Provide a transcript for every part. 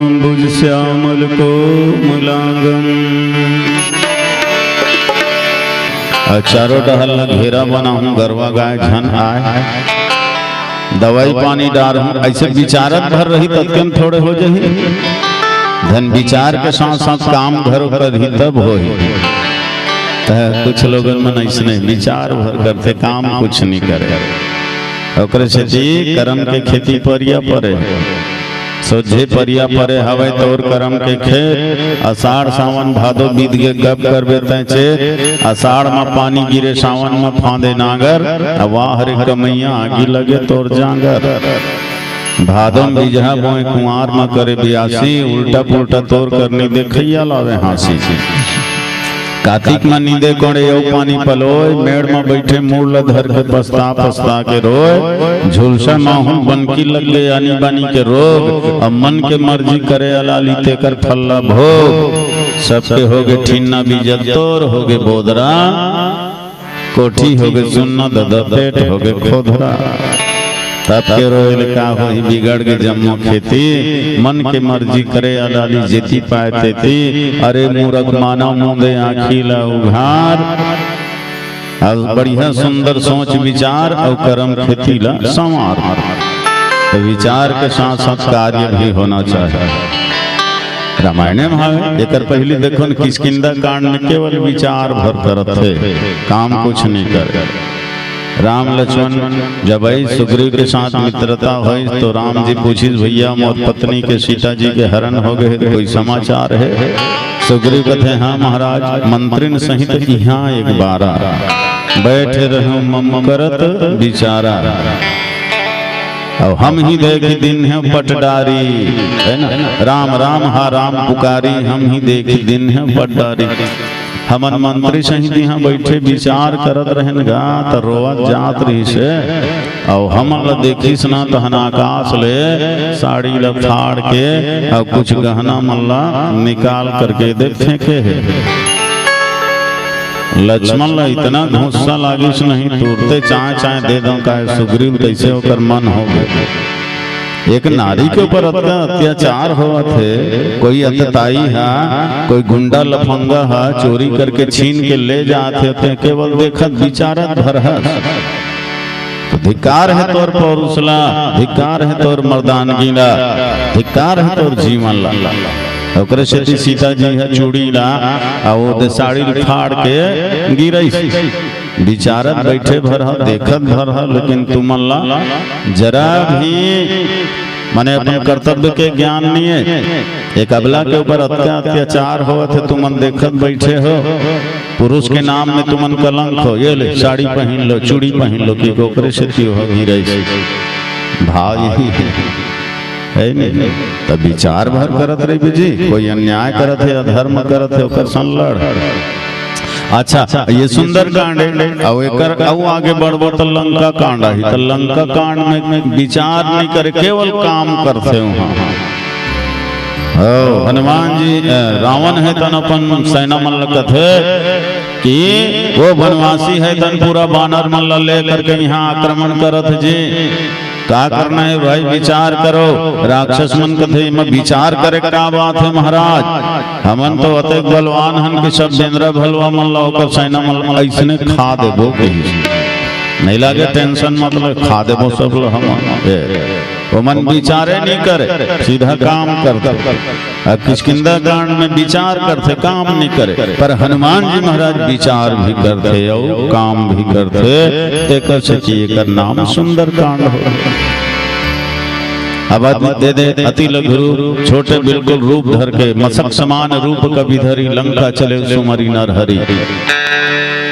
भुज श्यामल कोमलांगम। चारों टहल घेरा बना हूँ, गरवा गाय झन आए, दवाई पानी डार हूँ। ऐसे विचारत भर रही तत्कन थोड़े हो जाही, धन विचार के साथ साथ काम घर कर ही तब हो ही। कुछ लोग मन ऐसे विचार भर करते काम कुछ नहीं करे। ओकरे से जी कर्म के खेती परिया परे, सोझे परिया परे हवे तोर कर्म के खेत। आषाढ़ सावन भादो बीत के गप कर बेते चे, आषाढ़ में पानी गिरे सावन में फांदे नागर। वाह रे कमैया आगी लगे तोर जांगर। भादो में बीजहा बोए कुंवार में करे बियासी, उल्टा पुल्टा तोर करनी देखैया लावे हासी। कार्तिक में नींदे कोड़े यो पानी पलोय, मेड़ में बैठे मूल धर के पछता पछता के रोय। झुलसा माहूं बनकी लग गए आनी बानी के रोग, अब मन के मर्जी करे अलाली ते कर फल्ला भोग। सबके होगे ठीना बीजत तोर होगे बोदरा, कोठी होगे सुन्ना ददा पेट होगे खोधरा। तब के रोयल का हो ही बिगड़ के जम्मो खेती, मन के मर्जी करे अलाली जेती पाए थी। अरे मूरख मानव मुंदे आखिला उघार, आज बढ़िया सुंदर सोच विचार और कर्म खेती ला संवार। तो विचार के साथ साथ कार्य भी होना चाहिए। रामायण में भावे एक पहली देखो किष्किंधा कांड में केवल विचार भर करत थे, काम कुछ नहीं करे। राम लक्ष्मण जब सुग्रीव के साथ मित्रता हुई तो राम जी पूछी, भैया मोर पत्नी के सीता जी के हरण हो गए, कोई समाचार है? सुग्रीव कहते हाँ महाराज, मंत्रिन सहित यहाँ एक बारा, बैठे रहो मम करत बिचारा। और हम ही देखी दिन है पटडारी, है ना, राम राम हा राम पुकारी, हम ही देखी दिन है पटडारी। हमन मंत्री सहित यहाँ बैठे विचार करत रहेगा तो रोवत जात रही से। और हम देखी सना तहन आकाश ले साड़ी ला फाड़ के और कुछ गहना मल्ला निकाल करके देखे के है। लक्ष्मण ला इतना गुस्सा लागिस नहीं, तुरते चाय चाय दे दो का सुग्रीव कैसे होकर मन हो गए। एक नारी के ऊपर अत्याचार हुआ थे, कोई अत्याई है, कोई गुंडा लफंगा है, चोरी करके छीन के ले जाते थे, केवल देखत विचारत भर है। तो धिक्कार है तोर पौरुषला, धिक्कार है तोर मर्दानगीला, धिक्कार है तोर जीवन ला। ओकरे से सीता जी है चूड़ी ला और साड़ी फाड़ के गिरई, विचारत बैठे भर देखत भर, लेकिन तुमन ला जरा भी माने अपने कर्तव्य के ज्ञान नहीं है। एक अबला के ऊपर अत्याचार हो थे, तुमन देखत बैठे हो। पुरुष के नाम में तुमन कलंक हो, ये ले साड़ी पहन लो, चूड़ी पहन लो, कि ओकरे से क्यों हो गिरई। भाव यही है नहीं। तब विचार भर करत रही जी, कोई अन्याय करत है, अधर्म करत है, ओकर संलड़। अच्छा ये सुंदर कांड है। और एकर आगे बढ़बो तो लंका कांड है। तो लंका कांड में विचार नहीं करे, केवल काम करते हो। हनुमान जी रावण है तन अपन सेना मन लगत है कि वो वनवासी है तन पूरा बानर मन ले करके यहाँ आक्रमण करत जी। क्या करना है भाई, विचार करो। राक्षस मन कथे में विचार करे क्या बात है महाराज, हमन तो अतेक बलवान हन कि सब बेंद्रा भलवा मन ला होकर सेना मन ऐसने खा देबो, नहीं लागे टेंशन, मतलब खा देबो सब लोग। हम वो मन विचारे नहीं करे, सीधा काम करते। किष्किंधा कांड में विचार करते, काम नहीं करे। पर हनुमान जी महाराज विचार भी करते और काम भी करते। एक से नाम सुंदर कांड हो। अब दे दे अति लघु रूप, छोटे बिल्कुल रूप धर के, मसक समान रूप कभी धरी, लंका चले सुमरी नरहरि।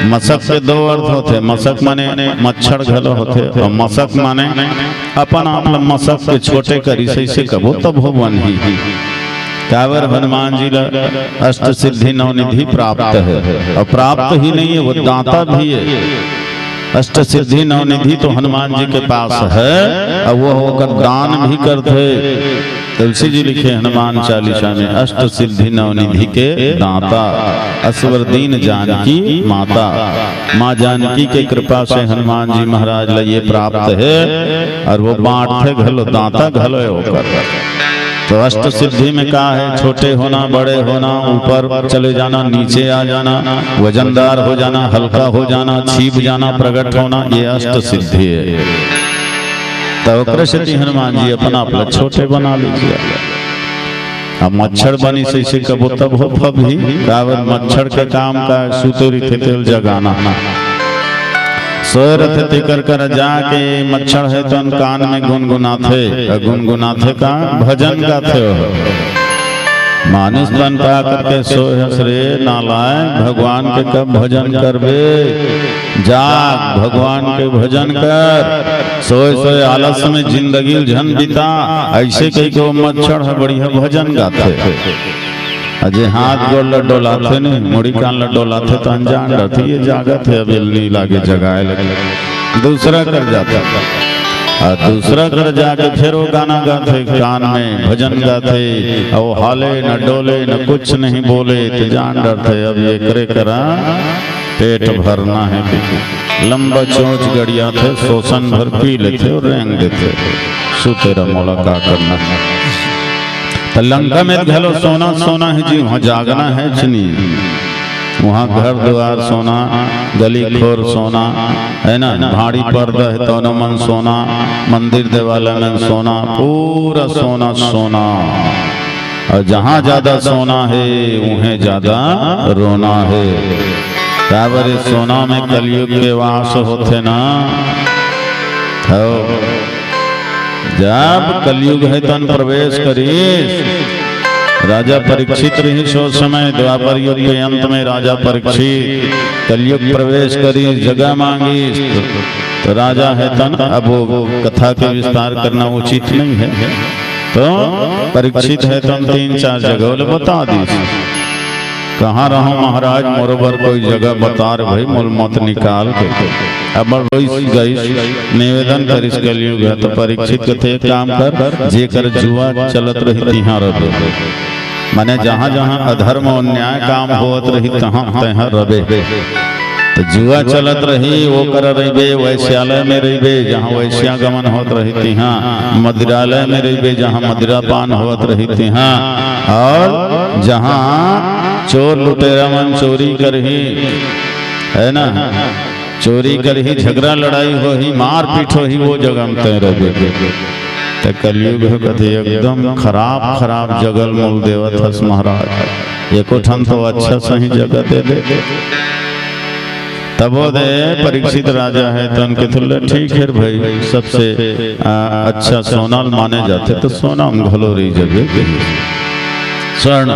मसक के दो अर्थ होते, मसक माने मच्छर घलो होते, और मसक माने अपन आप मसक के छोटे करी से कबो तब हो बन ही। कावर हनुमान जी ला अष्ट सिद्धि नवनिधि प्राप्त है, और प्राप्त ही नहीं है, वो दाता भी है। अष्ट सिद्धि नवनिधि तो हनुमान जी के पास है, और वो होकर दान भी करते। तुलसी जी लिखे हनुमान चालीसा में, अष्ट सिद्धि नवनिधि के दाता, असवर दीन जानकी माता। माँ जानकी के कृपा से हनुमान जी महाराज ला ये प्राप्त है, और वो बांटते घलो दाता घलो होकर। तो अष्ट सिद्धि में क्या है? छोटे होना, बड़े होना, ऊपर चले जाना, नीचे आ जाना, वजनदार हो जाना, हल्का हो जाना, छिप जाना, प्रकट होना, ये अष्ट सिद्धि है। तो कृष्ण हनुमान जी अपना अपना छोटे बना लीजिए। अब मच्छर बनी से इसे कबो तब हो भी मच्छर के काम का सूतरी थे तेल जगाना, सोए रथे थे कर जाके मच्छर है तो कान में गुनगुनाथे का भजन गाथे हो। मानुष बन पा करके सोए हसरे नालायक, भगवान के कब भजन करबे? जाग भगवान के भजन कर, सोए सोए आलस में जिंदगी झन बिता, ऐसे कई को मच्छर है बढ़िया भजन गाते। अजय हाथ गोड़ डोलाते नहीं, मुड़ी कान डोलाते तो अनजान रहती ये जागत है, अभी नहीं लागे जगाए लगे दूसरा कर जाता, और दूसरा कर जाके फिर वो गाना गाते, कान में भजन गाते, और हाले न डोले न कुछ नहीं बोले, तो जान डरते अब ये करे करा पेट भरना है। लंबा चोंच गड़िया थे, शोषण भर पी लेते और रेंग देते, सुतेरा मोला का करना। तो लंका में घलो सोना सोना है जी, वहाँ जागना है चनी, वहाँ घर द्वार सोना, गली खोर सोना है ना, भाड़ी पर्दा है तो मन सोना, मंदिर देवालय में सोना, पूरा सोना सोना। और जहाँ ज्यादा सोना है वहीं ज्यादा रोना है। काबर सोना में कलयुग के वास होते ना, जब कलयुग है तन प्रवेश करीस। राजा परीक्षित रही सो समय, द्वापर युग के अंत में राजा परीक्षित कलयुग प्रवेश करी, जगह मांगी तो राजा है तन। अब वो कथा के विस्तार करना उचित नहीं है, तो परीक्षित है तन 3-4 जगह बता दी। कहाँ रहो महाराज, मोरोबर कोई जगह बता रहे भाई, मोल मत निकाल के। अब गई निवेदन कर इस कलयुग है, तो परीक्षित के काम कर, जेकर जुआ चलत रही तिहां रबे, माने जहाँ जहाँ अधर्म और न्याय काम होत रही तहाँ तहाँ रबे। तो जुआ चलत रही वो कर रही, वैश्यालय में रही जहाँ वैश्यागमन होत रही तिहाँ, मदिरालय में रही जहाँ मदिरापान होत रही तिहाँ, और जहाँ चोर लुटेरा मन चोरी करही है ना, चोरी करही, झगड़ा लड़ाई हो ही, मार पीट हो ही, वो जगह में तय रहे। तो कलयुग कथे एकदम खराब खराब जगल मूल देवत हस महाराज, एको ठन तो अच्छा सही जगह दे दे। तब वो दे परीक्षित राजा है तो उनके तुल्य ठीक है भाई, सबसे अच्छा सोना माने जाते, तो सोना घलो रही जगह स्वर्ण।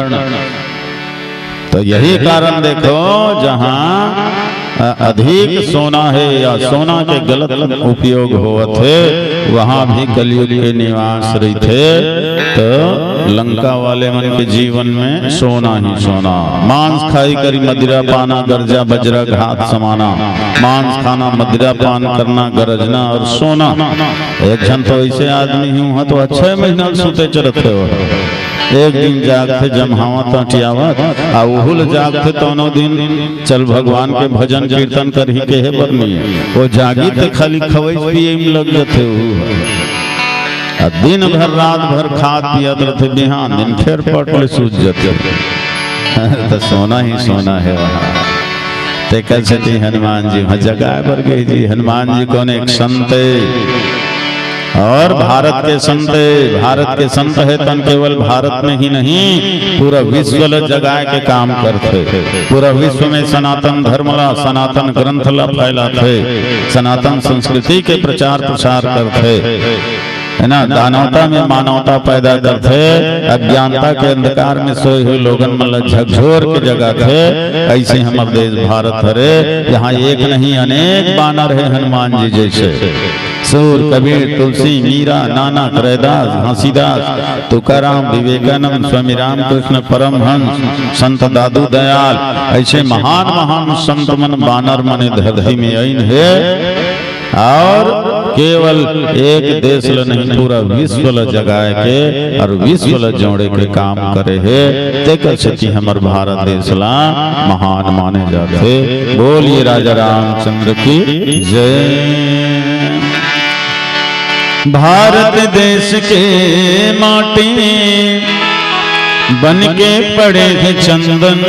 तो यही कारण देखो, जहाँ अधिक सोना है या सोना के गलत उपयोग होवत है, वहाँ भी कलयुग के निवास रही थे। तो लंका वाले मन के जीवन में सोना ही सोना, मांस खाई करी मदिरा पाना, गर्जा बजरा घात समाना, मांस खाना, मदिरा पान करना, गरजना और सोना। एक जन तो ऐसे आदमी हूँ तो 6 महीना सुते चरते हो, एक दिन जागते जमहावा तटियावत, आ उहुल जागते दोनों दिन चल भगवान के भजन कीर्तन कर ही के है बरनी, वो जागी ते खाली खवई पिए में लग जाते हो, दिन भर रात भर खाद पियत रहते, बिहान दिन फिर पटले सूझ जाते। तो सोना ही सोना है वहाँ। ते कैसे थी हनुमान जी वहाँ जगह पर गई जी। हनुमान जी कौन एक संत और भारत के संत है तन केवल भारत में ही नहीं, पूरा विश्व जगाए के काम करते, पूरा विश्व में सनातन धर्म ला, सनातन ग्रंथ ला फैलाते, सनातन संस्कृति के प्रचार प्रसार करते है ना, दानवता में मानवता पैदा करते, अज्ञानता के अंधकार में सोए हुए लोगन मतलब झकझोर के जगह थे। ऐसे हमारे देश भारत हरे, यहाँ एक नहीं अनेक बानर है हनुमान जी जैसे, सूर कबीर तुलसी मीरा नाना रैदास हंसीदास तुकाराम विवेकानंद स्वामी रामकृष्ण परमहंस संत दादू दयाल, ऐसे महान महान संत मन बानर मने धरती में आइन है। और केवल एक देश ल नहीं पूरा विश्व ल जगाए के और विश्व ल जोड़े के काम करे है। तेकर से हमार भारत देश ला महान माने जाते। बोलिए राजा रामचंद्र की जय। भारत देश के माटी बन के पड़े थे चंदन,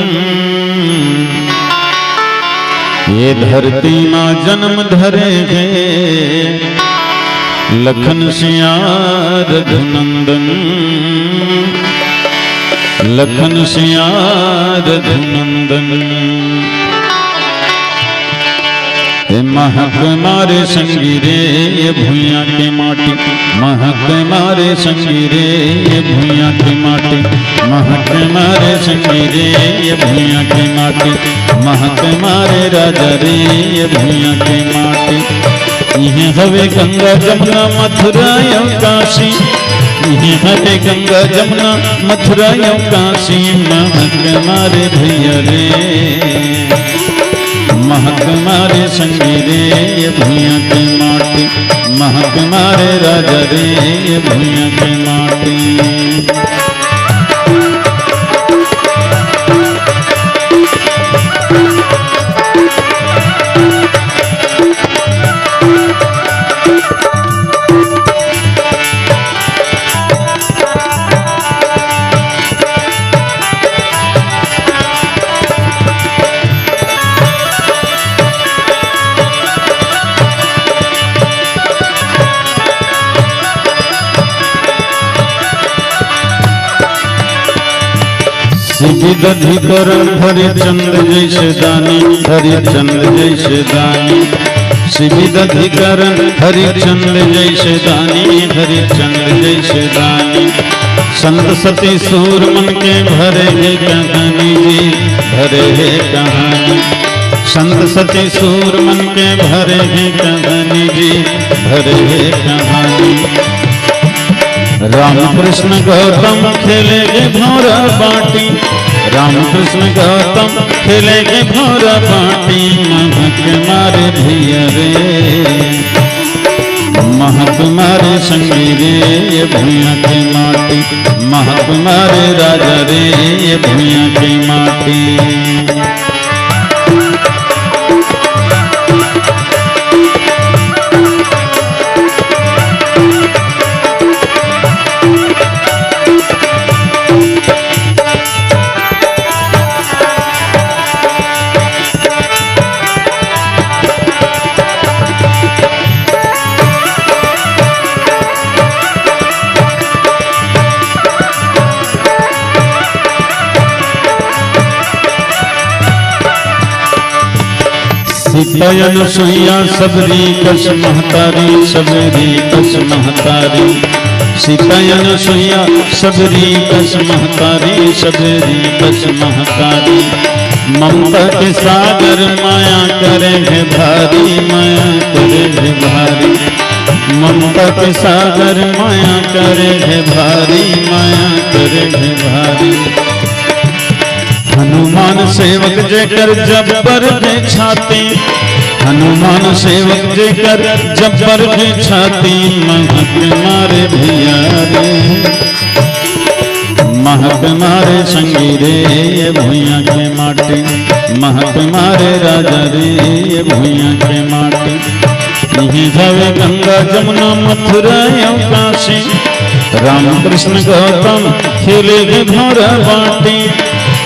ये धरती माँ जन्म धरे थे लखन सिया रघुनंदन, लखन सिया रघुनंदन। महक मारे संगीरे ये भुइयां के माटी, महक मारे संगीरे ये भुइयां के माटी, महक मारे संगीरे ये भुइयां के माटी, महक मारे राजा रे ये भुइयां के माटी। यह हवे गंगा जमुना मथुरा यौ काशी, यह हवे गंगा जमुना मथुरा यौ काशी, महक मारे भैया रे महक मारे संगीरे ये भुइयां के माटी, महक मारे राजा रे ये भुइयां के माटी। सिद्धिकरण हरिचंद्र जैसे दानी, हरिचंद्र जैसे दानी, सिद्धिकरण हरिचंद्र जैसे दानी, हरिचंद्र जैसे दानी। संत सती सूर मन के भरे है कहानी जी, भरे है कहानी। संत सती सूर मन के भरे है कहानी जी, भरे है कहानी। राम कृष्ण गौतम खेलेगे भौरा बाटी, राम कृष्ण गौतम खेलेगे भौरा बाटी, महक मारे भैया रे महक मारे संगीरे ये भुइयां के माटी, महक मारे राजा रे ये भुइयां के माटी। सीतायन सुइया सबरी कस महतारी, सबरी कस महतारी। सीतायन सुइया सबरी कस महतारी, सबरी कस महतारी। ममता के सागर माया करे है भारी, माया करे है भारी। ममता के सागर माया करे है भारी, माया करे है भारी। हनुमान सेवक जेकर जब्बर के छाती, हनुमान सेवक जेकर जब्बर के छाती, महक मारे भैया रे महक मारे संगीरे ये भुइयां के माटी, महक मारे राजा रे ये भुइयां के माटी। यही जावे गंगा जमुना मथुरा यौ काशी, राम कृष्ण गौतम खेलेगे भौरा बाटी।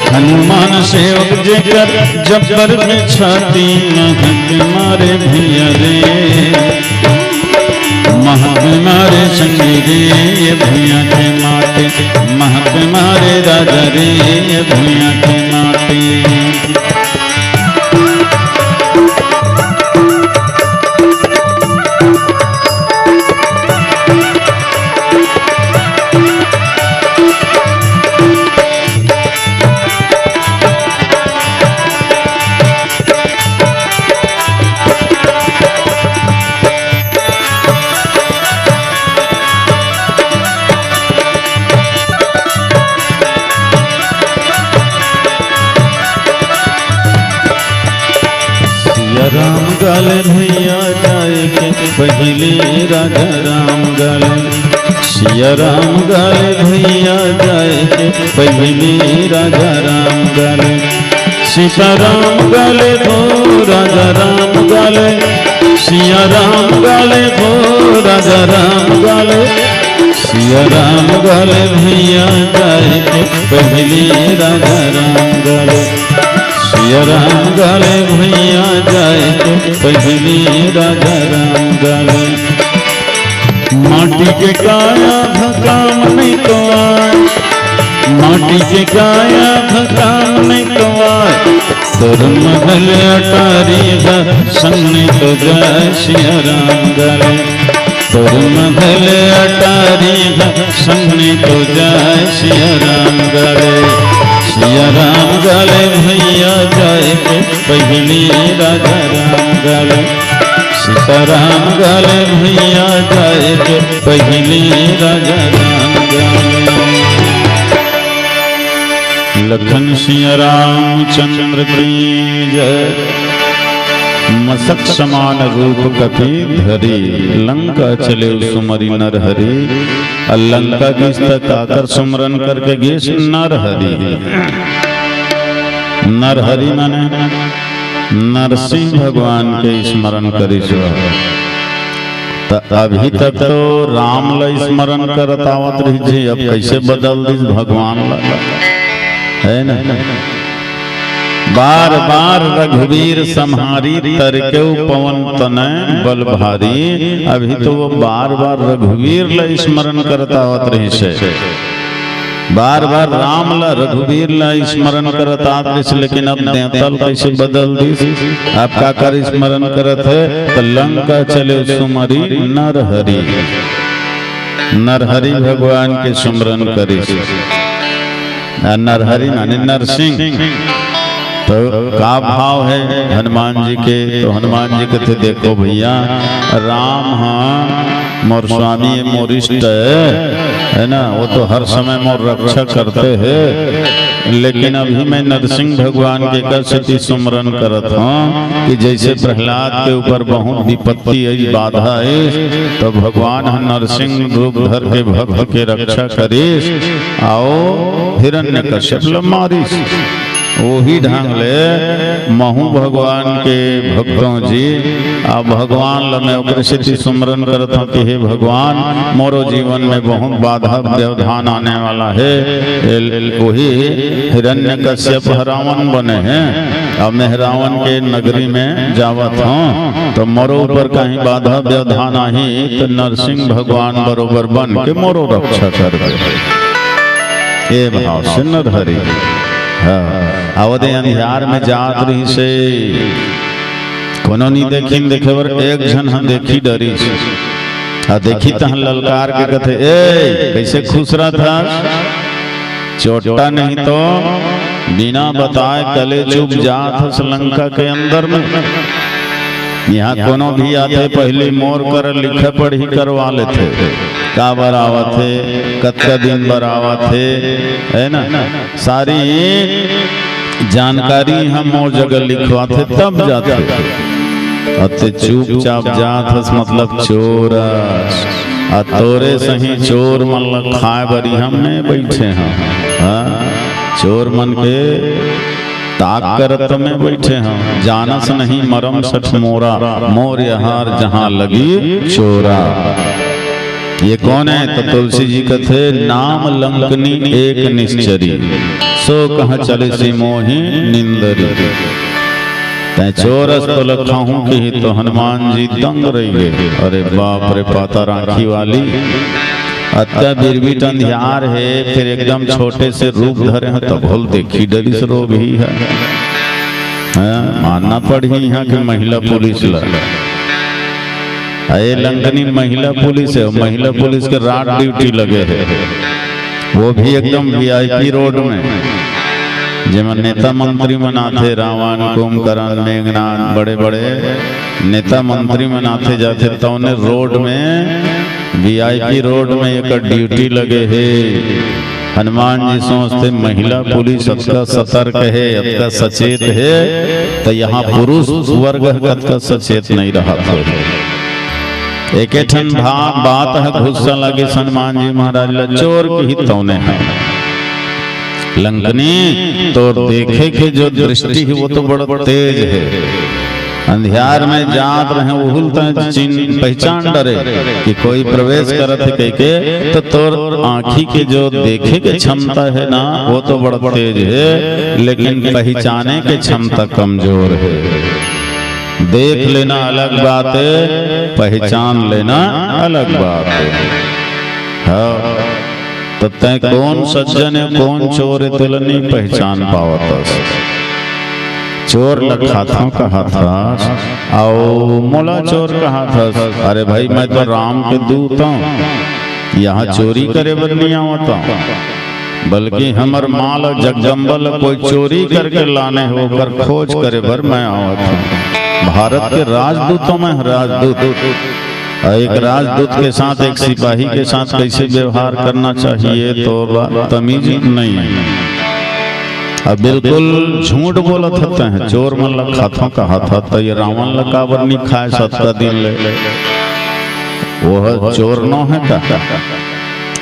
हनुमान सेवक जेकर जब्बर में छाती, महक मारे भैया रे महक मारे संगीरे ये भुइयां के माटी, महक मारे राजा रे ये भुइयां के माटी। राम गाले भैया जाए के पहले राजा राम गाले, सिया राम गाले भैया जाए के पहले राजा राम गाले। सीता राम गाले धो राजा राम गाले, सिया राम गाले हो राजा राम गाले, सिया राम गाले भैया जाए के पहली राजा राम गाले, सिया राम गाले भैया जाए के पहली राजा राम गाले। माटी के काया भकाम नहीं तो आए, माटी के काया भकाम नहीं तो आए, तोर महल अटारी संग तो जय सिया राम गाले, तोर महल अटारी संग तो जय सिया राम गाले, सिया राम गाले भैया जाए के पहली राजा राम गाले, सीताराम गाले भैया जाए के पहली राजा राम गाले। लखन सिया रामचंद्र की जय, मसक समान रूप कपि धरी, लंका चले सुमरी नरहरि, लंका की तक आकर सुमरन करके गेस नरहरि। नरहरि माने नरसिंह भगवान के स्मरण करी। अभी तक तो राम ला स्मरण करत आवत रही, अब कैसे बदल दी भगवान ला, है ना। बार बार रघुवीर संहारी तरके पवन तनय बल भारी, अभी तो वो बार बार रघुवीर ला स्मरण करता आवत रही से, बार बार राम ला रघुवीर ला स्मरण करता आवत, लेकिन अब देवतल कैसे बदल दी। आप का कर स्मरण करत है, तो लंका चले सुमरी नरहरि, नरहरि भगवान के स्मरण करी। नरहरि माने नरसिंह, तो का भाव है हनुमान जी के, तो हनुमान जी कहते देखो भैया राम हाँ मोर स्वामी मोर इष्ट है ना, वो तो हर समय मोर रक्षा करते हैं, लेकिन अभी मैं नरसिंह भगवान के कर सुमरन करत हूँ कि जैसे प्रहलाद के ऊपर बहुत विपत्ति आई बाधा है, तो भगवान नरसिंह रूप धर के भक्त के रक्षा करीस, आओ हिरण्यकश्यप ला मारिस। वही ढंग ले महू भगवान के भक्तों जी आ भगवान लमे ओकरे सुमरन करत हूँ कि हे भगवान मोरो जीवन में बहुत बाधा व्यवधान आने वाला है। वही हिरण्यकश्यप रावण बने हैं, अब मैं रावण के नगरी में जावत हूँ, तो मोरो ऊपर कहीं बाधा व्यवधान आई तो नरसिंह भगवान बरोबर बन के मोरो रक्षा कर दे। ये भाव से नरहरि आवदे अंधियार में जात रही से, कोनो नहीं देखी देखे बर एक जन हम देखी डरी आ देखी तहन ललकार के कथे ए कैसे खुश रहा था, चोटा नहीं तो बिना बताए कले चुप जात लंका के अंदर में। यहाँ कोनो भी आते पहले मोर कर लिखे पढ़ी करवा लेते, का बरावत है कत्का दिन बरावत है ना, सारी जानकारी हम मोर जगह लिखवाते तब जाते, अते चुपचाप जात मतलब चोर आ तोरे सही चोर मन खाए बरी हम में बैठे हैं, चोर मन के ताक करत में बैठे हैं, जानस नहीं मरम सठ मोरा, मोर यहार जहां लगी चोरा। ये कौन है, तो तुलसी जी कथे नाम लंकनी एक निश्चरी, सो कहाँ चले सी मोही निंदरी। तै चोरस तो लखा हूँ कि तो हनुमान जी दंग रही गए, अरे बाप रे पाता राखी वाली अत्या बिरबिट अंधियार है, फिर एकदम छोटे से रूप धरे हैं तो भूल देखी डरी से रो भी है, मानना पड़ी यहाँ की महिला पुलिस ये लंकनी महिला पुलिस है, महिला पुलिस के रात ड्यूटी लगे है, वो भी एकदम VIP रोड में, जिसमें नेता मंत्री मनाते रावण कुंभकर्ण मेघनाथ बड़े बड़े नेता मंत्री मनाते जाते, तो उन्हें रोड में VIP रोड में एक ड्यूटी लगे है। हनुमान जी सोचते महिला पुलिस अतका सतर्क है, अतका सचेत है, तो यहाँ पुरुष वर्ग अतका सचेत नहीं रहा था। एक ठन बात है गुस्सा लगे हनुमान जी महाराज ला, चोर की ही तौने है लंकनी, तो देखे के जो दृष्टि है वो तो बड़ा तेज है, अंधियार में जात रहे उहुल चिन्ह पहचान डरे कि कोई प्रवेश करत है कह के, तो तोर आँखी के जो देखे के क्षमता है ना वो तो बड़ा तेज है, लेकिन पहचाने के क्षमता कमजोर है। देख लेना अलग बात है, पहचान लेना अलग बात है। हाँ, तो तय कौन सज्जन है कौन चोर है तुल नहीं पहचान पावत। चोर लखा था कहा था आओ मोला चोर कहा था। अरे भाई मैं तो राम के दूत हूँ, यहाँ चोरी करे बर नहीं आवता, बल्कि हमर माल जगदम्बल कोई चोरी करके लाने होकर खोज करे बर मैं आवत हूँ। भारत के राजदूतों में राजदूत, एक राजदूत के साथ एक सिपाही के साथ कैसे व्यवहार करना चाहिए तो तमीज नहीं है। अब बिल्कुल झूठ बोलत होते हैं। चोर मन लखा था कहा था तो ये रावण लकाबर नहीं खाए 7 दिन ले, वो चोर न है का?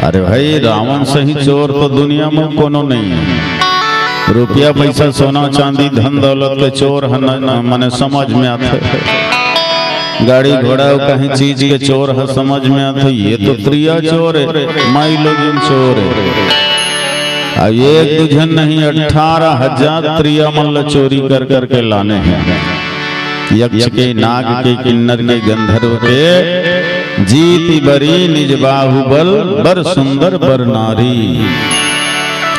अरे भाई रावण से ही चोर तो दुनिया में कोनो नहीं है। रुपया पैसा सोना चांदी धन दौलत के चोर है मने समझ में आते, गाड़ी घोड़ा कहीं चीज के चोर है समझ में आते, ये तो प्रिया चोर है, माई लोग चोर है। अब एक दुजन नहीं 18,000 त्रिया मल्ल चोरी कर करके लाने हैं। यक्ष के नाग के किन्नर के गंधर्व के जीती बरी निज बाहुबल बर सुंदर बर नारी।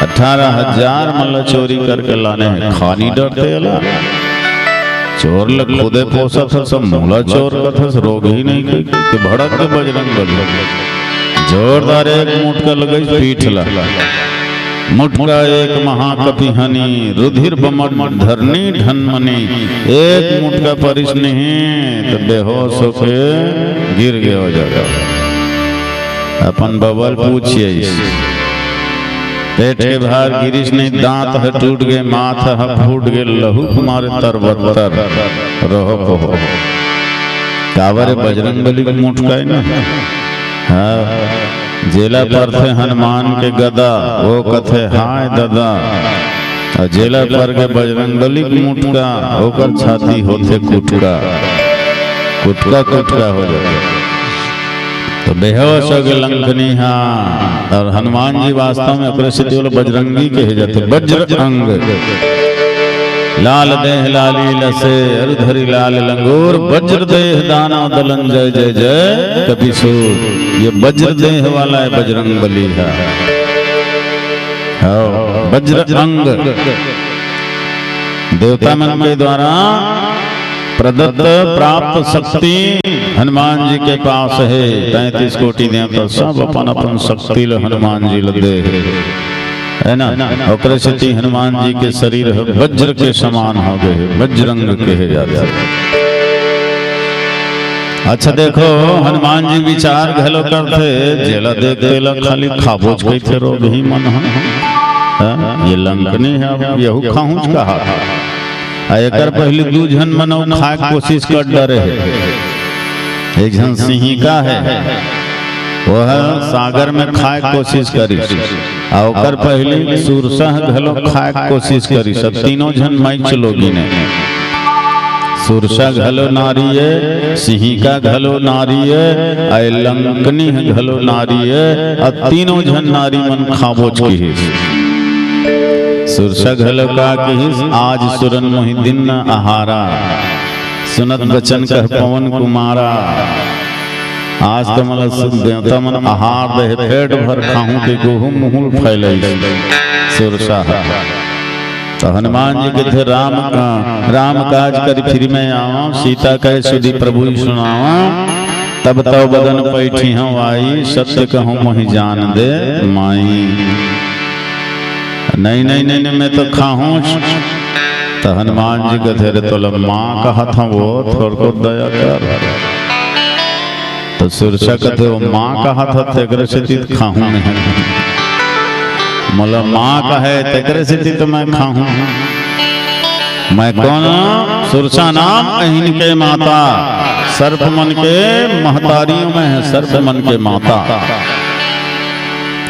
18,000 मल्ल चोरी करके लाने हैं। खानी डरते अला चोर लग खुदे पोसा था सब मूला चोर का था, रोग ही नहीं कि भड़क के बजरंग बली जोरदार एक मुठ का लगई पीठ ला मुठका एक महाकपि हनी रुधिर बमट धरनी ढनमनी। एक मुठका परिस नहीं तो बेहोश होके गिर गया हो जाएगा। अपन बबल पूछिए पेट के बाहर गिरीश नहीं, दांत है टूट गए, माथा है फूट गए, लहू कुमार तरबतर रहो को कावर बजरंग बली का मुठका है ना। हाँ, जेला पर थे हनुमान के गदा वो कथे हाय दादा, और जेला पर के बजरंग बली की मुठका होकर छाती होते कुटका कुटका कुटका हो जाए तो बेहोश हो गए लंकनी। हाँ, और हनुमान जी वास्तव में प्रसिद्ध बजरंगी कहे जाते। वज्र अंग लाल देह लाली लसे अरुधरी लाल लंगूर, वज्र देह दाना दलन जय जय जय कपिसूर। ये वज्र देह वाला है बजरंग बली है। वज्र अंग देवता मन के द्वारा प्रदत्त प्राप्त शक्ति हनुमान जी के पास है। 33 कोटि देवता सब अपन अपन शक्ति ल हनुमान जी लदे है ना। और से हनुमान जी के शरीर वज्र के समान हो गए, वज्रंग कहे जाते। अच्छा देखो हनुमान जी विचार घलो करते, जेला देखते खाली खाबोज कैसे रोग ही मन है। ये लंकनी है यहू खाऊं कहा एकर पहले 2 जन मनो खाए कोशिश कर डरे है। एक जन सिंहिका है वह सागर में खाए कोशिश करी, और पहले सुरसा घलो खाए कोशिश करी। सब तीनों जन मैच लोगी ने सुरसा घलो नारी है, सिंहिका घलो नारी है, लंकनी घलो नारी है, और तीनों जन नारी मन खाबोच की है। सुरसा घलो का कि आज सुरन मोहि दिन न आहारा, सुनत बचन कह पवन कुमारा। आज तो मतलब मन आहार दे पेट भर खाऊं के गोहू मुहुल फैल सुरसा। तो हनुमान जी के थे राम काज कर फिर मैं आवा, सीता कहे सुधी प्रभु सुनावा। तब तब बदन पैठी हूँ आई, सत्य कहूँ मोहि जान दे माई। नहीं नहीं नहीं, नहीं मैं तो खाऊं। तो हनुमान जी के थे तो माँ कहा था वो थोड़ को दया कर। तो सुरसा कहते वो माँ कहा था तेरे से खाऊं नहीं, मतलब माँ कहे तेरे से तो मैं खाऊं। मैं कौन? सुरसा नाम अहिन के माता, सर्प मन के महतारियों में है, सर्प मन के माता।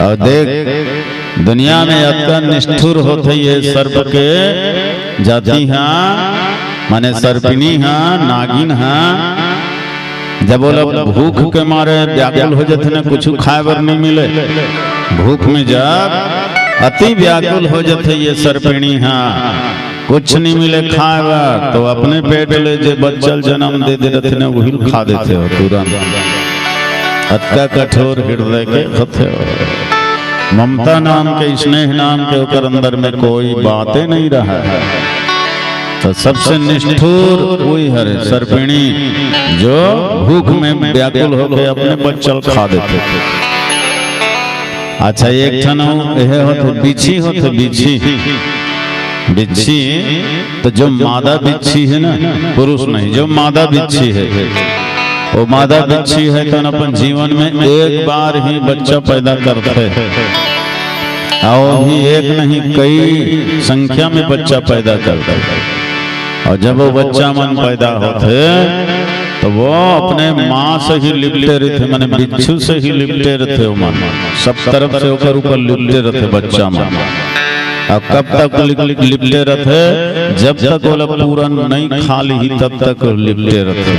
और देख दुनिया में अत्यंत निष्ठुर होते ये सर्प के जाति हैं। माने सर्पिणी हाँ नागिन हाँ जब बोला भूख के मारे व्याकुल हो जाते न कुछ खाए बर नहीं मिले, भूख में जब अति व्याकुल हो जाते ये सर्पिणी हाँ कुछ नहीं मिले खाए बर तो अपने पेट ले जो बच्चल जन्म दे देते न वही खा देते हो तुरंत। अत्का कठोर हृदय के खते हो, ममता नाम के स्नेह नाम के ओकर अंदर में कोई बातें नहीं रहा है। तो सबसे निष्ठुर वही है सर्पिणी जो भूख में व्याकुल होकर अपने बच्चल खा देते थे। अच्छा एक ठन यह होते बिच्छी होते बिच्छी बिच्छी तो जो मादा बिच्छी है ना पुरुष नहीं, जो मादा बिच्छी है वो मादा बिच्छी है तो अपन जीवन में एक बार ही बच्चा पैदा करते हैं और भी एक नहीं कई संख्या में बच्चा पैदा करते हैं। और जब वो बच्चा मन पैदा होते तो वो अपने माँ से ही लिपटे रहते, माने बिच्छू से ही लिपटे रहते हो मन, सब तरफ से होकर ऊपर लिपटे रहते बच्चा मन। अब कब तक लिपटे रहते जब तक वो पूरा नहीं खा ली तब तक लिपटे रहते।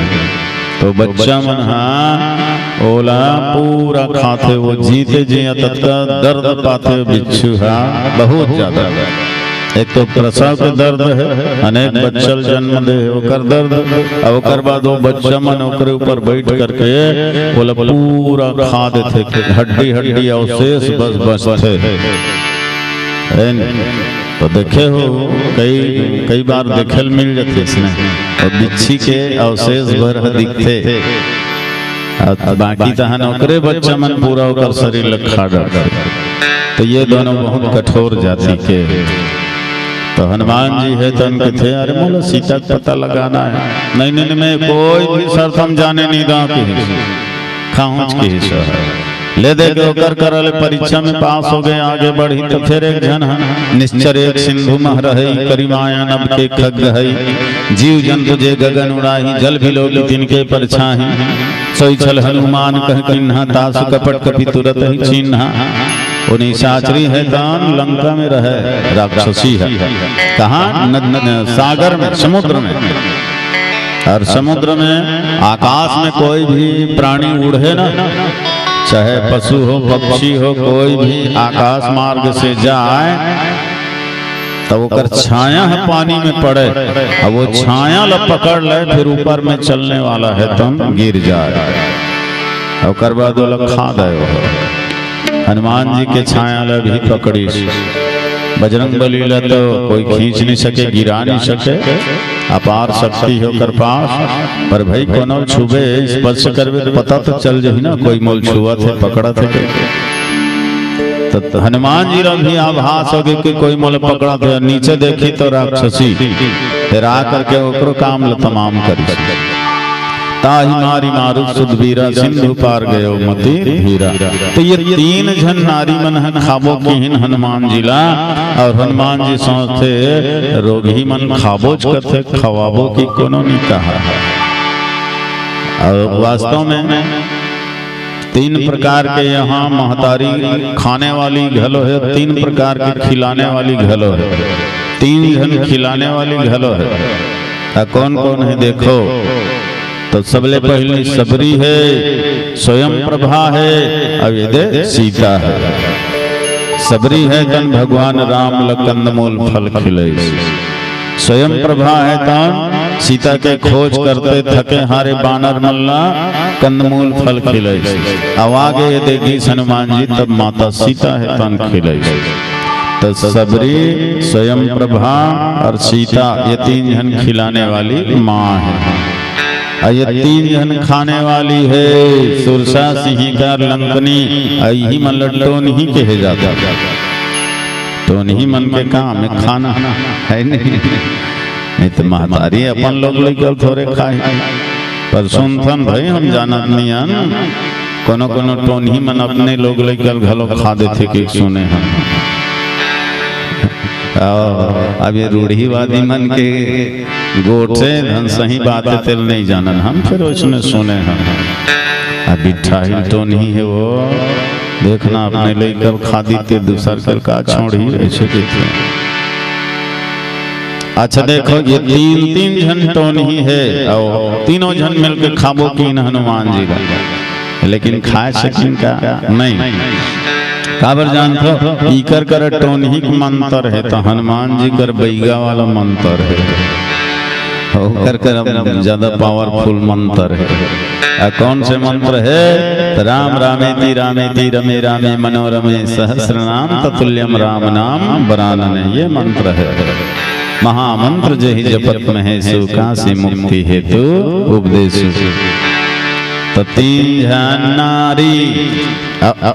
तो बच्चा मन हाँ ओला पूरा खाते वो जीते जी तब तक दर्द पाते बिच्छू हाँ बहुत ज्यादा। एक तो प्रसव के दर्द है, अनेक बच्चल जन्म दे ओकर दर्द, और ओकर बाद वो बच्चा मन ओकरे ऊपर बैठ करके बोला पूरा खा देते हड्डी हड्डी अवशेष बस बस थे। तो देखे हो कई बार देखे मिल जाते इसमें और बिच्छी के अवशेष भर दिखते, बाकी तहन ओकरे बच्चा मन पूरा ओकर शरीर खा डालते। तो ये दोनों बहुत कठोर जाति के। तो हनुमान जी है तो उनके थे अरे बोलो सीता का पता लगाना है, नहीं नहीं मैं कोई भी शर्त हम जाने नहीं दाँ की खाऊंच की हिस्सा ले दे कर करले परीक्षा में पास हो गए आगे बढ़ी। तो फिर एक जन निश्चर एक सिंधु मह रही करिमाया नब के खग है जीव जंतु जे गगन उड़ाही जल भी लोग तिनके पर छाही सोई छल हनुमान कह किन्हा तासु कपट कपि तुरत ही चिन्हा। वो निशाचरी है दान लंका में रहे राक्षसी है कहाँ सागर में समुद्र में, और समुद्र में आकाश में कोई भी प्राणी उड़े ना चाहे पशु हो पक्षी हो कोई भी आकाश मार्ग से जाए तो वो कर छाया है पानी में पड़े और वो छाया ला पकड़ ले फिर ऊपर में चलने वाला है तो गिर जाए और कर बाद वो खा दे। हनुमान जी के छाया ला भी पकड़ी, बजरंग बली ला तो कोई खींच नहीं सके गिरा नहीं सके, अपार शक्ति होकर पास पर भाई कोनो छुबे स्पर्श करवे पता तो चल जाही ना कोई मोल छुआ थे पकड़ा थे। तो हनुमान जी रा भी आभास हो गए कि कोई मोल पकड़ा थे, नीचे देखी तो राक्षसी फिर आ करके ओकरो काम ल तमाम करी ताही मारी मारू सुधवीरा सिंधु पार गयो मति धीरा। तो ये तीन जन नारी मन खाबो किहिन हनुमान जी ला, और हनुमान जी सोचते रोगी मन खाबोज करते खवाबो की कोनो नहीं कहा। और वास्तव में तीन प्रकार के यहाँ महतारी खाने वाली घलो है, तीन प्रकार के खिलाने वाली घलो है, तीन जन खिलाने वाली घलो है। कौन कौन है देखो तो सबले पहले सबरी है, स्वयं प्रभा है, और ये दे सीता है। सबरी है तन भगवान राम लकंद मूल फल खिले, स्वयं प्रभा है तन सीता के खोज करते थके हारे बानर मल्ला कंदमूल फल खिले। अब आगे ये देखी हनुमान जी तब माता सीता है तन खिले। तो सबरी स्वयं प्रभा और सीता ये तीन जन खिलाने वाली माँ है, और ये तीन जन खाने वाली है। सुरसा सिंहिका लंकनी यही मन लट्टो नहीं कहे जाता, तो नहीं मन के काम में खाना है नहीं तो महतारी अपन लोग लेकर थोड़े खाए पर सुनथन भाई हम जानत नहीं कोनो कोनो टोनी मन अपने लोग लेकर घलो खा देते कि सुने हम। अब ये रूढ़ीवादी मन के गोट से धन सही बात तेल नहीं जानन हम, फिर उसने सुने हम। अभी ठाहिल तो नहीं है वो देखना अपने लेकर खा दी ते दूसर कल का छोड़ी ऐसे कहते। अच्छा देखो ये तीन जन टोन ही है और तीनों जन मिलकर खाबो कीन हनुमान जी का, लेकिन खा सकिन का नहीं। काबर जानतो इकर कर टोन ही मंत्र है, तो हनुमान जी कर बैगा वाला मंत्र है, कर कर ज्यादा पावरफुल मंत्र है। कौन से मंत्र है? राम रामेति रामेति रमे रामे मनोरमे सहस्रनाम ततुल्यम राम नाम वरानने, ये मंत्र है। महामंत्र जहि जपत महेशु काशी मुक्ति हेतु उपदेश। तो तीन जन नारी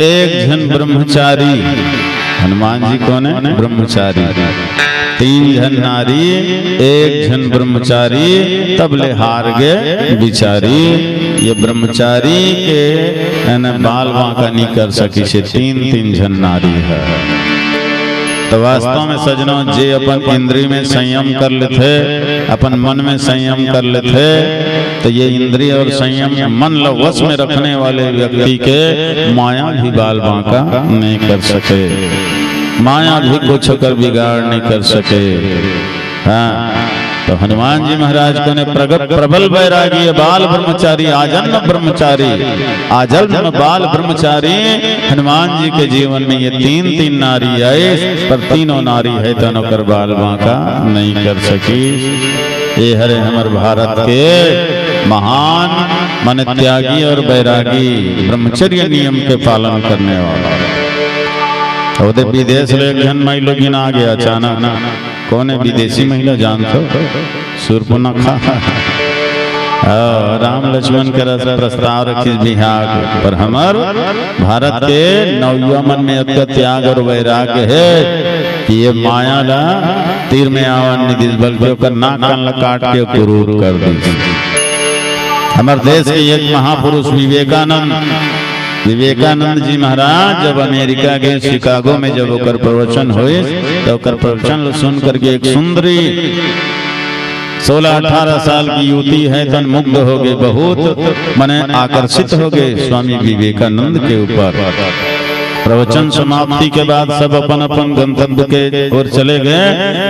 एक जन ब्रह्मचारी, हनुमान जी कौन है? ब्रह्मचारी। तीन जन नारी एक जन ब्रह्मचारी, तब ले हार गए बिचारी। ये ब्रह्मचारी के बाल बांका नहीं कर सकी से तीन जन नारी है। तो वास्तव में सजनों जे अपन इंद्रिय में संयम कर लेते, अपन मन में संयम कर लेते, तो ये इंद्रिय और संयम मन वश में रखने वाले व्यक्ति के माया भी बाल बांका नहीं कर सके, माया भी कुछ कर बिगाड़ नहीं कर सके। हाँ, तो हनुमान जी महाराज को ने प्रबल वैरागी बाल ब्रह्मचारी आजन्म ब्रह्मचारी, आजन्म बाल ब्रह्मचारी हनुमान जी के जीवन में ये तीन नारी आए, पर तीनों नारी है तो कर बाल बांका नहीं कर सकी। ये हरे हमार भारत के महान मन त्यागी और वैरागी ब्रह्मचर्य नियम के पालन करने वाला। और विदेश ले जन महिला आ गया अचानक, कौन है विदेशी महिला जानते? शूर्पणखा। राम लक्ष्मण के प्रस्ताव रखी बिहार पर हमार भारत के नवयुवमन में अत्य त्याग और वैराग्य है कि ये माया ला तीर में आवन निधि बल्कि कर नाक कान काट के क्रूर कर दी। हमारे देश के एक महापुरुष विवेकानंद जी महाराज जब अमेरिका के शिकागो में जब ओकर प्रवचन हुए, तो ओकर प्रवचन सुन करके एक सुंदरी 16-18 साल की युवती है तन मुग्ध हो गए, बहुत मने आकर्षित हो गए स्वामी विवेकानंद के ऊपर। प्रवचन समाप्ति के बाद सब अपन अपन गंतव्य के ओर चले गए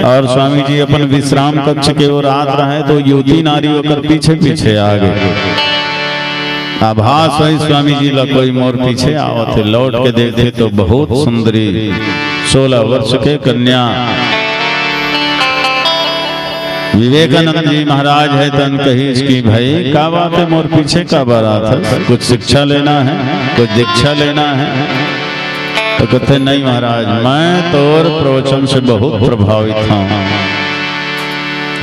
और स्वामी जी अपन विश्राम कक्ष के ओर आ रहे, तो युवती नारी होकर पीछे पीछे आ गए। आभास हुई स्वामी जी ला कोई मोर पीछे आवत है, लौट के देखे तो बहुत सुंदरी 16 वर्ष के कन्या विवेकानंद जी महाराज है तन कही इसकी भाई का बात है, मोर पीछे का बारात है, कुछ शिक्षा लेना है, कुछ दीक्षा लेना है? तो कहते नहीं महाराज, मैं तो और प्रवचन से बहुत प्रभावित हूँ।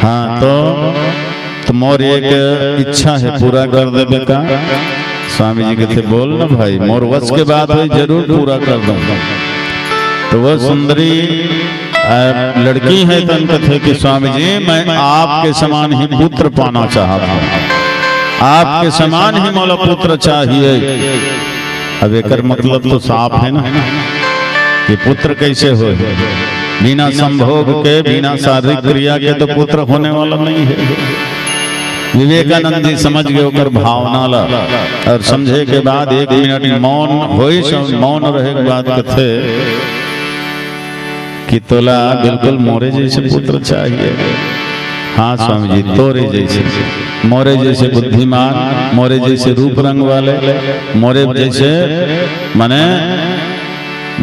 हाँ तो मोर एक इच्छा है पूरा कर देवे का। स्वामी जी कहते बोल ना भाई, मोर वश के बात है जरूर पूरा कर दूंगा। तो वह सुंदरी लड़की है तन कथे कि स्वामी जी मैं आपके समान ही पुत्र पाना चाहता हूँ, आपके समान ही मोला पुत्र चाहिए। अब एक मतलब तो साफ है ना कि पुत्र कैसे हो, बिना संभोग के बिना शारीरिक क्रिया के तो पुत्र होने वाला नहीं है। विवेकानंद जी समझ गए होकर भावना ला और समझे के बाद 1 मिनट मौन होई, मौन रहे के बाद कथे कि तोला बिल्कुल मोरे जैसे पुत्र चाहिए। हाँ स्वामी जी, तोरे जैसे, मोरे जैसे बुद्धिमान, मोरे जैसे रूप रंग वाले, मोरे जैसे माने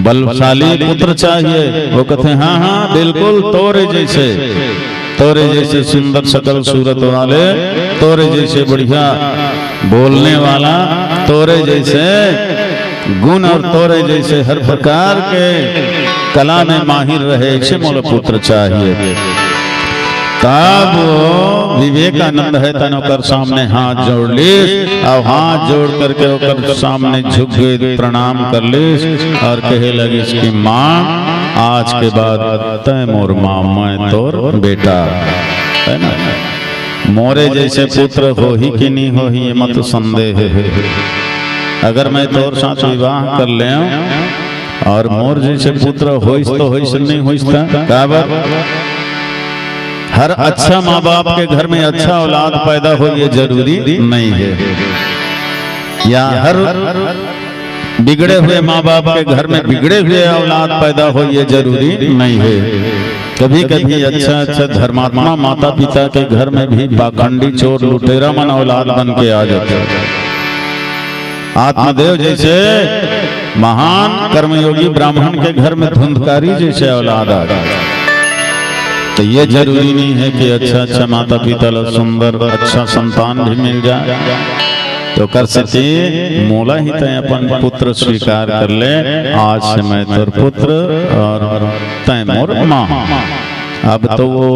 बलशाली पुत्र चाहिए। वो कहते हैं हाँ हाँ बिल्कुल तोरे जैसे, तोरे जैसे सुंदर सकल सूरत वाले, तोरे जैसे बढ़िया बोलने वाला, तोरे जैसे गुण और तोरे जैसे हर प्रकार के कला में माहिर रहे, ऐसे मोला पुत्र चाहिए। तब विवेकानंद है तन ओकर सामने हाथ जोड़ ली और हाथ जोड़ करके ओकर सामने झुक गए, प्रणाम कर ली और कहे लगी इसकी माँ आज के बाद तय मोर माँ, मैं तोर बेटा है ना, मोरे जैसे पुत्र हो ही कि नहीं हो ही ये मत संदेह है। अगर मैं तोर साथ विवाह कर ले और मोर जैसे पुत्र होइस तो होइस नहीं होइस काबर। हर अच्छा माँ बाप के घर में अच्छा औलाद पैदा हो ये जरूरी नहीं है, या हर बिगड़े हुए माँ बाप के घर में बिगड़े हुए औलाद पैदा हो ये जरूरी नहीं है। कभी कभी अच्छा अच्छा धर्मात्मा माता पिता के घर में भी पाखंडी चोर लुटेरा मन औलाद बन के आ जाते। आत्मदेव जैसे महान कर्मयोगी ब्राह्मण के घर में धुंधकारी जैसे औलाद आ जाए। तो ये जरूरी नहीं है कि अच्छा अच्छा माता पिता सुंदर अच्छा संतान भी मिल जाए। तो कर सके मोला ही तय अपन पुत्र स्वीकार कर ले, आज से मैं तोर पुत्र और तय मोर माँ। अब तो वो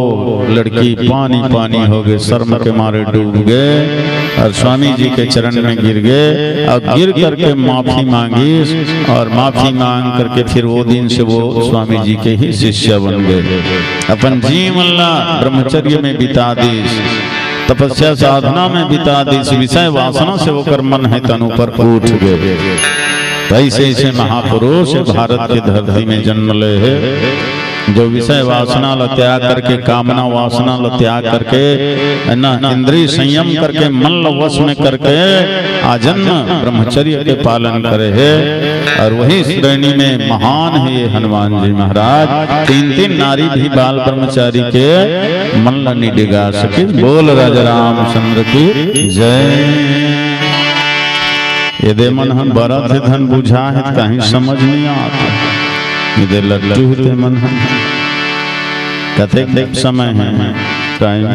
लड़की पानी पानी हो गए, शर्म के मारे डूब गए और स्वामी जी के चरण में गिर गए और गिर करके माफी मांगी और माफी मांग करके फिर वो दिन से वो स्वामी जी के ही शिष्य बन गए। अपन जीवन ब्रह्मचर्य में बिता दी, तपस्या साधना में बिता दी, विषय वासना से वो कर मन है तनु पर उठ गए। ऐसे ऐसे महापुरुष भारत की धरती में जन्म ले है, जो विषय वासना ल त्याग करके, कामना वासना ल त्याग करके न इंद्रिय संयम करके, मन ल वश में करके आजन्म ब्रह्मचर्य के पालन करे है। और वही श्रेणी में महान है ये हनुमान जी महाराज। तीन तीन नारी भी बाल ब्रह्मचारी के मन ल नहीं डिगा सके। बोल राजा रामचंद्र की जय। यदि मन हम बड़ा थे धन बुझा है कहीं समझ नहीं आता, इधर लड्डू होते मन कथे समय है टाइम